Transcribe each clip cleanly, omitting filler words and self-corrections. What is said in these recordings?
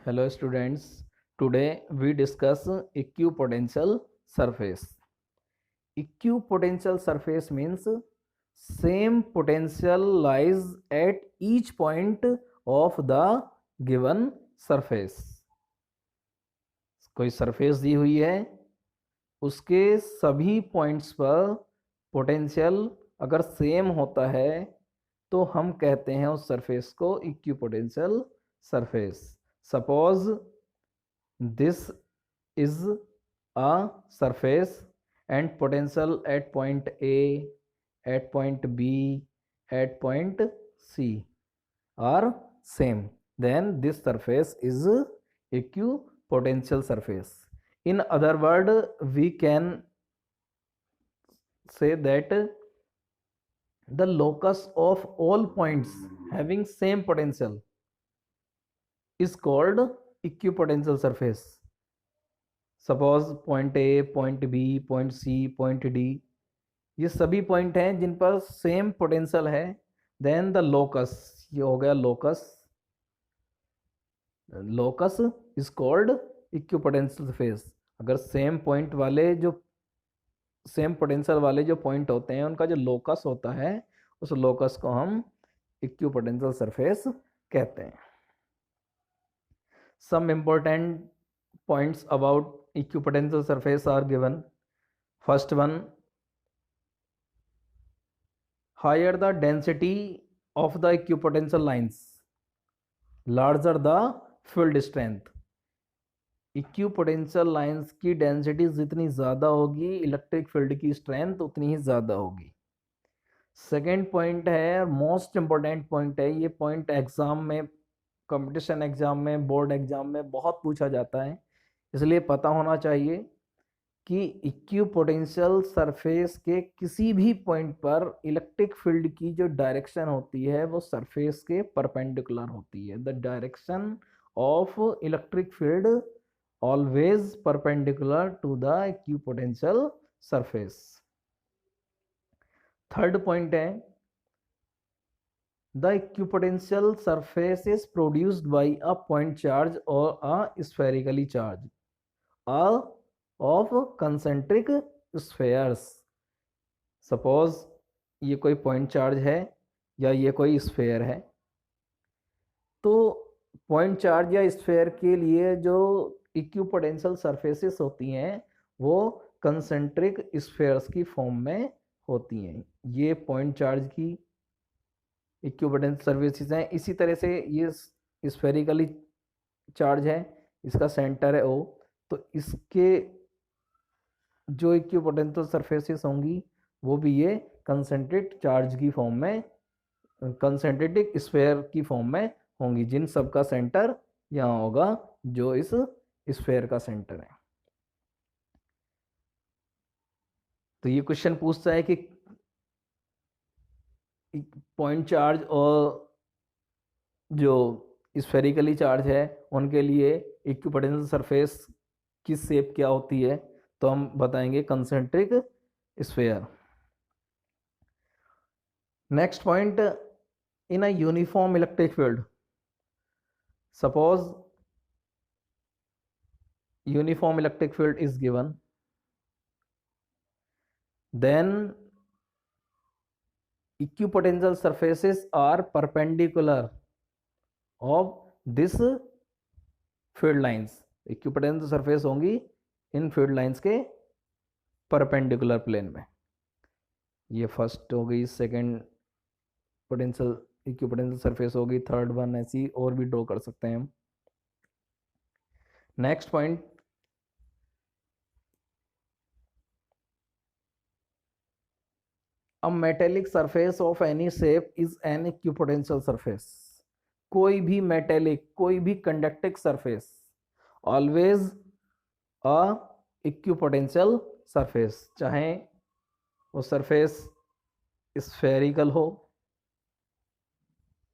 Hello students, today we discuss equipotential surface. Equipotential surface means same potential lies at each point of the given surface. कोई surface दी हुई है, उसके सभी points पर potential अगर same होता है तो हम कहते हैं उस सरफेस को equipotential surface. Suppose this is a surface and potential at point A, at point B, at point C are same, then this surface is equipotential surface. In other word, we can say that the locus of all points having same potential is called equipotential surface. Suppose point A, point B, point C, point D, ये सभी point हैं जिन पर same potential है. Then the locus, ये हो गया locus. Locus is called equipotential surface. अगर सेम पॉइंट वाले जो सेम पोटेंशियल वाले जो पॉइंट होते हैं उनका जो लोकस होता है, उस लोकस को हम इक्विपोटेंशियल सरफेस कहते हैं. Some important points about equipotential surface are given. First one, higher the density of the equipotential lines, larger the field strength. Equipotential lines की डेंसिटी जितनी ज़्यादा होगी, इलेक्ट्रिक फील्ड की स्ट्रेंथ उतनी ही ज़्यादा होगी. सेकेंड पॉइंट है, मोस्ट इम्पोर्टेंट पॉइंट है, ये पॉइंट एग्जाम में, कंपटीशन एग्जाम में, बोर्ड एग्जाम में बहुत पूछा जाता है, इसलिए पता होना चाहिए कि इक्विपोटेंशियल सरफेस के किसी भी पॉइंट पर इलेक्ट्रिक फील्ड की जो डायरेक्शन होती है वो सरफेस के परपेंडिकुलर होती है. The direction of electric field always perpendicular to the equipotential surface. Third point है, the equipotential surface is produced by a point charge or a spherically charge of concentric spheres. Suppose ये कोई point charge है या ये कोई sphere है, तो point charge या स्फेयर के लिए जो इक्विपोटेंशियल सरफेसेस होती हैं वो कंसेंट्रिक स्फेयर्स की फॉर्म में होती हैं. ये पॉइंट चार्ज की इक्विपोटेंशियल सर्फेसेस हैं. इसी तरह से ये स्फेरिकली चार्ज है, इसका सेंटर है O, तो इसके जो इक्विपोटेंशियल सरफेसेस होंगी वो भी ये कंसेंट्रेट चार्ज की फॉर्म में, कंसेंट्रेटिक स्फेयर की फॉर्म में होंगी, जिन सब का सेंटर यहाँ होगा जो इस स्फेयर का सेंटर है. तो ये क्वेश्चन पूछता है कि पॉइंट चार्ज और जो स्फेरिकली चार्ज है उनके लिए इक्विपोटेंशियल सरफेस की शेप क्या होती है, तो हम बताएंगे concentric sphere. Next point, in a uniform electric field, suppose uniform electric field is given, then equipotential surfaces are perpendicular of this field lines. equipotential surface होंगी इन field lines के perpendicular plane में. ये फर्स्ट हो गई, second potential equipotential surface होगी, third one, ऐसी और भी ड्रॉ कर सकते हैं हम. Next point, a metallic surface of any shape is an equipotential surface. कोई भी मेटेलिक, कोई भी conducting surface always a equipotential surface, चाहे वो सरफेस स्फेरिकल हो,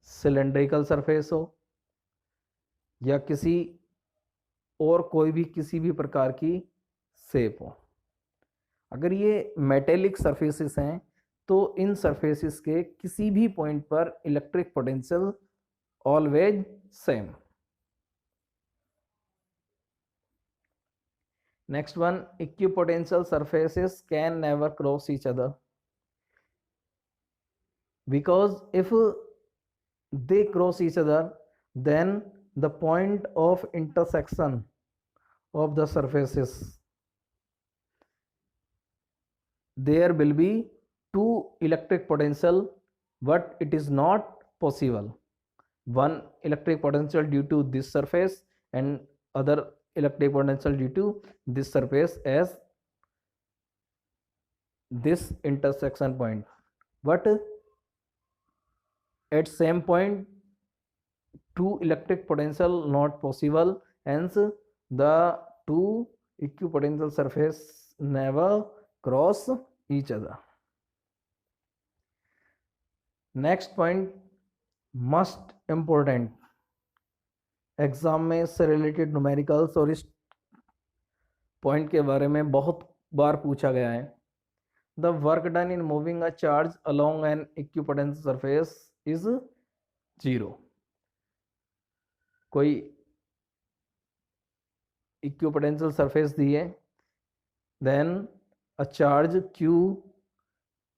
सिलेंड्रिकल सरफेस हो, या किसी और कोई भी किसी भी प्रकार की शेप हो. अगर ये मेटेलिक सरफेसेस हैं तो इन सरफेसेस के किसी भी पॉइंट पर electric potential always same. Next one, equipotential surfaces can never cross each other, because if they cross each other, then the point of intersection of the surfaces, there will be two electric potential, but it is not possible. One electric potential due to this surface and other electric potential due to this surface as this intersection point, but at same point two electric potential not possible, hence the two equipotential surface never cross each other. Next point must important, exam में इससे related numericals और इस point के बारे में बहुत बार पूछा गया है। The work done in moving a charge along an equipotential surface is 0। कोई इक्विपोटेंशियल सरफेस दी है, then a charge Q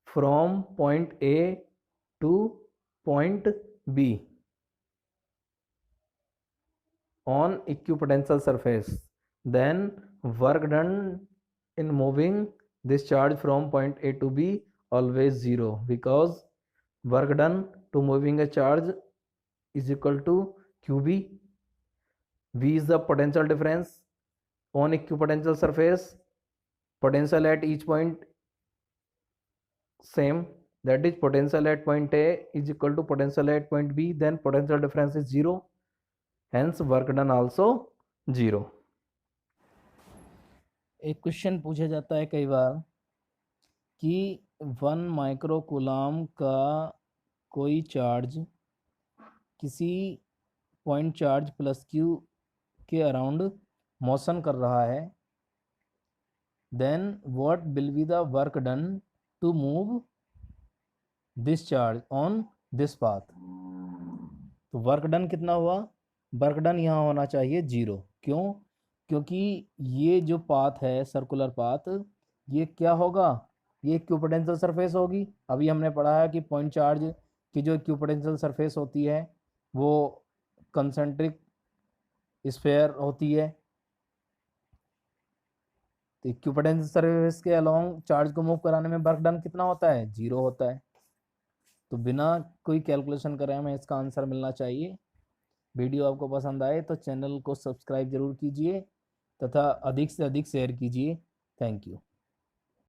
from point A to point B on equipotential surface, then work done in moving this charge from point A to B always 0, because work done to moving a charge is equal to QB. V is the potential difference on equipotential surface, potential at each point same, that is potential at point A is equal to potential at point B, then potential difference is 0, hence work done also 0। एक question पूछा जाता है कई बार कि 1 microcoulomb का कोई charge किसी point charge plus Q के अराउंड मोशन कर रहा है, then what will be the work done to move this charge on this path. तो वर्क डन कितना हुआ? वर्क डन यहाँ होना चाहिए 0। क्यों? क्योंकि ये जो पाथ है सर्कुलर पाथ, ये क्या होगा? ये इक्विपोटेंशियल सरफेस होगी। अभी हमने पढ़ा है कि पॉइंट चार्ज की जो इक्विपोटेंशियल सरफेस होती है वो कंसेंट्रिक स्फीयर होती है। तो इक्विपोटेंशियल सरफेस के अलोंग चार्ज को मूव कराने में वर्क डन कितना होता है? 0 होता है। तो बिना कोई कैलकुलेशन करे हमें इसका आंसर मिलना चाहिए। वीडियो आपको पसंद आए तो चैनल को सब्सक्राइब जरूर कीजिए तथा अधिक से अधिक शेयर कीजिए। Thank you.